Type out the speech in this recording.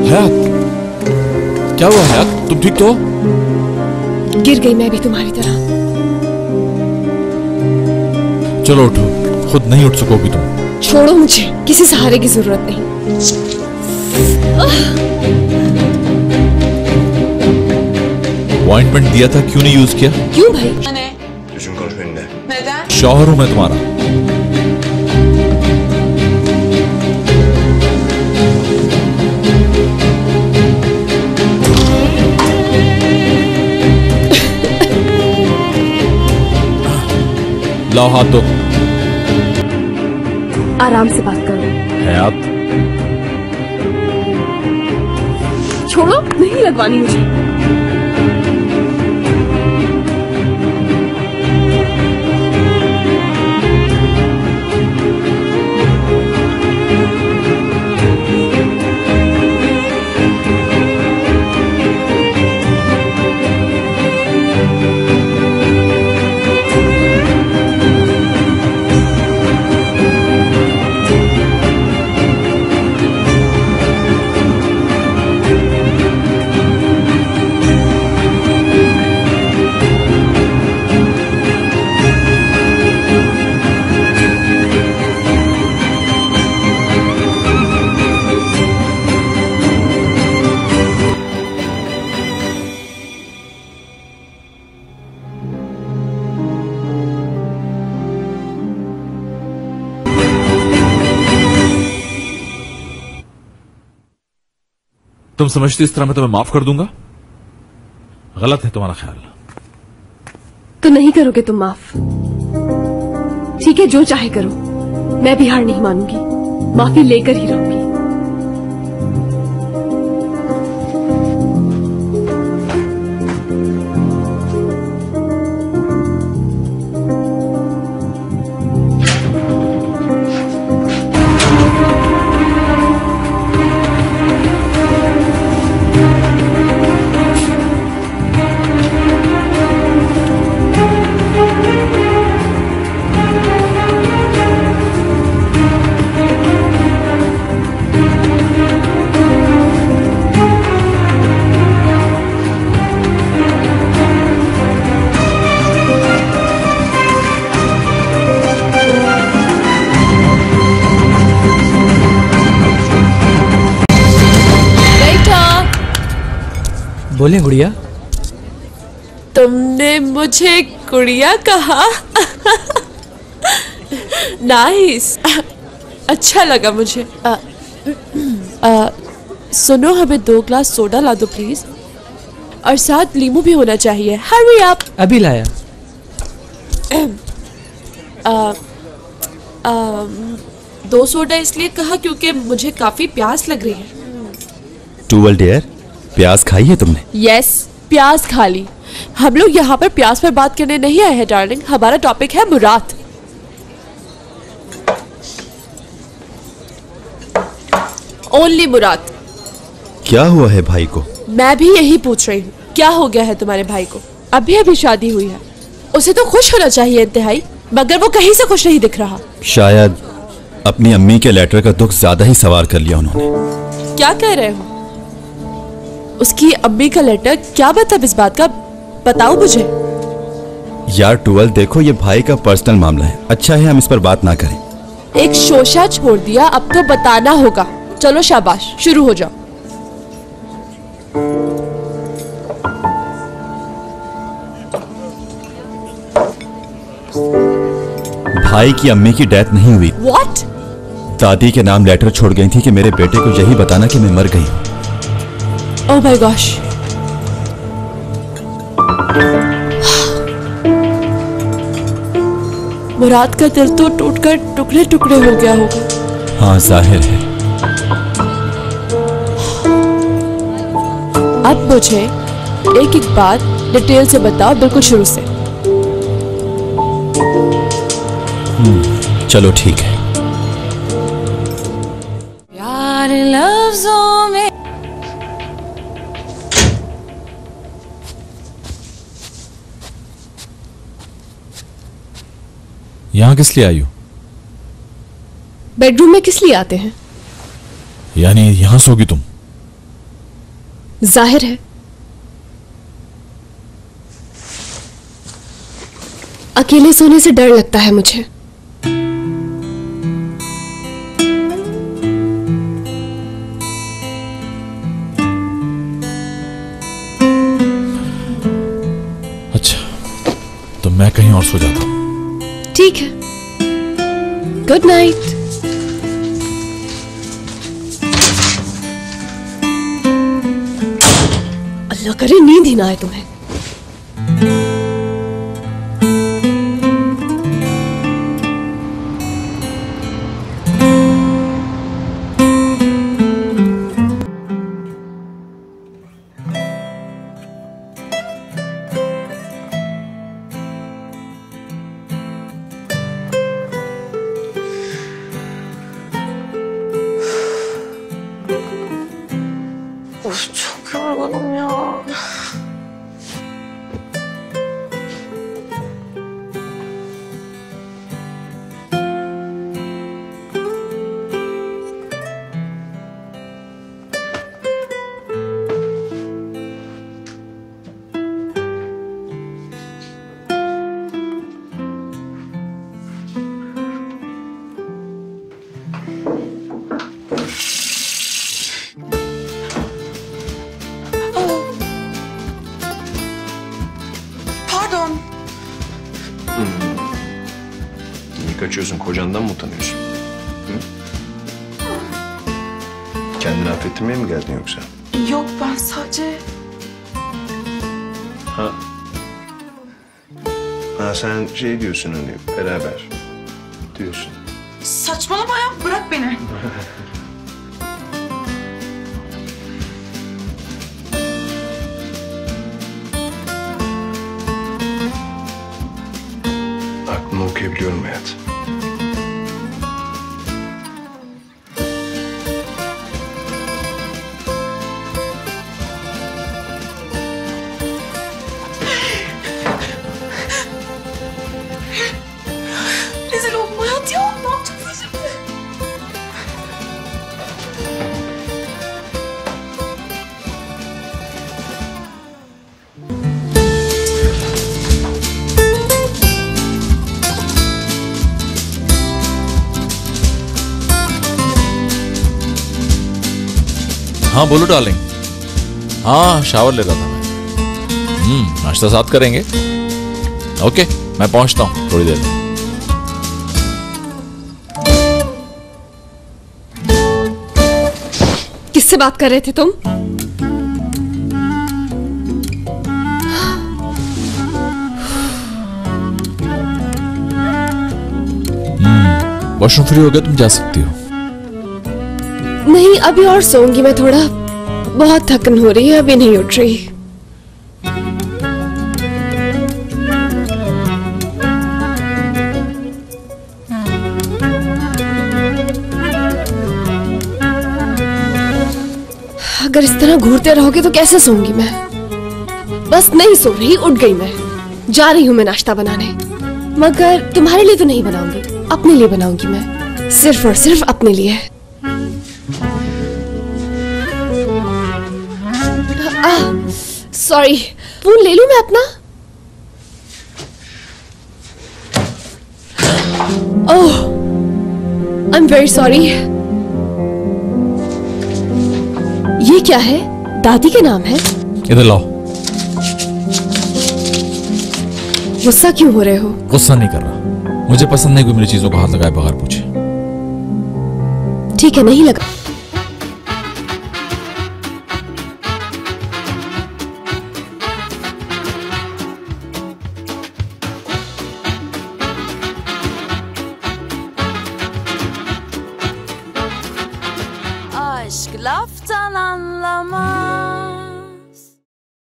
हयात, क्या हुआ हयात? तुम ठीक तो? गिर गई मैं भी तुम्हारी तरह। चलो उठो, खुद नहीं उठ सकोगी तुम। छोड़ो मुझे, किसी सहारे की जरूरत नहीं। अपॉइंटमेंट दिया था, क्यों नहीं यूज किया? क्यों भाई? शौहर हूं मैं तुम्हारा। लाओ हाथ दो। आराम से बात करो। हयात, छोड़ो, नहीं लगवानी मुझे। तुम समझती इस तरह मैं तुम्हें माफ कर दूंगा? गलत है तुम्हारा ख्याल। तो नहीं करोगे तुम माफ? ठीक है, जो चाहे करो, मैं भी हार नहीं मानूंगी, माफी लेकर ही रहूंगी। बोले गुड़िया। तुमने मुझे गुड़िया कहा? नाइस, अच्छा लगा मुझे। सुनो, हमें 2 ग्लास सोडा ला दो प्लीज, और साथ लींबू भी होना चाहिए। Hurry up. अभी लाया। 2 सोडा इसलिए कहा क्योंकि मुझे काफी प्यास लग रही है। टूवल डियर, प्याज खाई है तुमने? यस, प्याज खा ली। हम लोग यहाँ पर प्याज पर बात करने नहीं आए हैं डार्लिंग, हमारा टॉपिक है मुराद। ओनली मुराद। क्या हुआ है भाई को? मैं भी यही पूछ रही हूँ, क्या हो गया है तुम्हारे भाई को? अभी अभी शादी हुई है, उसे तो खुश होना चाहिए इंतहाई, मगर वो कहीं से खुश नहीं दिख रहा। शायद अपनी अम्मी के लेटर का दुख ज्यादा ही सवार कर लिया उन्होंने। क्या कह रहे हो? उसकी अम्मी का लेटर? क्या मतलब इस बात का, बताओ मुझे। यार टूवल, देखो ये भाई का पर्सनल मामला है, अच्छा है हम इस पर बात ना करें। एक शोशा छोड़ दिया, अब तो बताना होगा। चलो शाबाश, शुरू हो जाओ। भाई की अम्मी की डेथ नहीं हुई। What? दादी के नाम लेटर छोड़ गई थी कि मेरे बेटे को यही बताना कि मैं मर गई हूँ। Oh my gosh. मुराद का दिल तो टूटकर टुकड़े टुकड़े हो गया होगा। हाँ जाहिर है। अब मुझे एक एक बात डिटेल से बताओ, बिल्कुल शुरू से। चलो ठीक है। यार लफ्जों में यहां किस लिए आई हो? बेडरूम में किस लिए आते हैं? यानी यहां सोगी तुम? जाहिर है। अकेले सोने से डर लगता है मुझे। अच्छा, तो मैं कहीं और सो जाता हूं। ठीक है, गुड नाइट। अल्लाह करे नींद ही ना आए तुम्हें। çok yorgunum ya. Pardon. Niye kaçıyorsun? Kocandan mı utanıyorsun? Hı? Kendini affettirmeye mi geldin yoksa? Yok ben sadece... Ha sen şey diyorsun hani beraber diyorsun. Saçmalama ya, bırak beni. Aklını okuyabiliyorum hayat. Rezil oldum hayat ya. Ne yapacağız şimdi? हाँ बोलो darling. हाँ shower ले रहा था मैं। नाश्ता साथ करेंगे। ओके मैं पहुंचता हूँ थोड़ी देर में। किससे बात कर रहे थे तुम? वॉशरूम फ्री हो गया, तुम जा सकती हो। नहीं, अभी और सोऊंगी मैं थोड़ा। बहुत थकन हो रही है, अभी नहीं उठ रही। अगर इस तरह घूरते रहोगे तो कैसे सोऊंगी मैं? बस नहीं सो रही, उठ गई मैं। जा रही हूं मैं नाश्ता बनाने, मगर तुम्हारे लिए तो नहीं बनाऊंगी, अपने लिए बनाऊंगी मैं। सिर्फ और सिर्फ अपने लिए। सॉरी, फोन ले लूं मैं अपना? ओह, आई एम वेरी सॉरी। ये क्या है? दादी के नाम है? इधर लाओ। गुस्सा क्यों हो रहे हो? गुस्सा नहीं कर रहा, मुझे पसंद नहीं कोई मेरी चीजों को हाथ लगाए बगैर पूछे। ठीक है, नहीं लगा। Aşk laftan anlamaz.